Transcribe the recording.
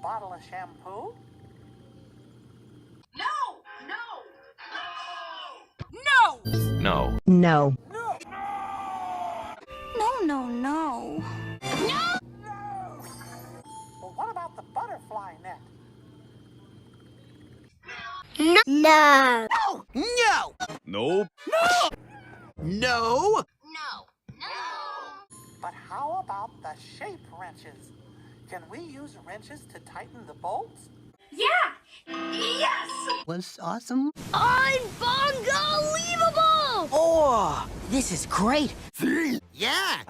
bottle of shampoo? No! No. No. No. Well, what about the butterfly net? No. No! Nope. No! But how about the shape wrenches? Can we use wrenches to tighten the bolts? Yeah! Yes! Was awesome. Unbelievable! Oh, this is great. Yeah,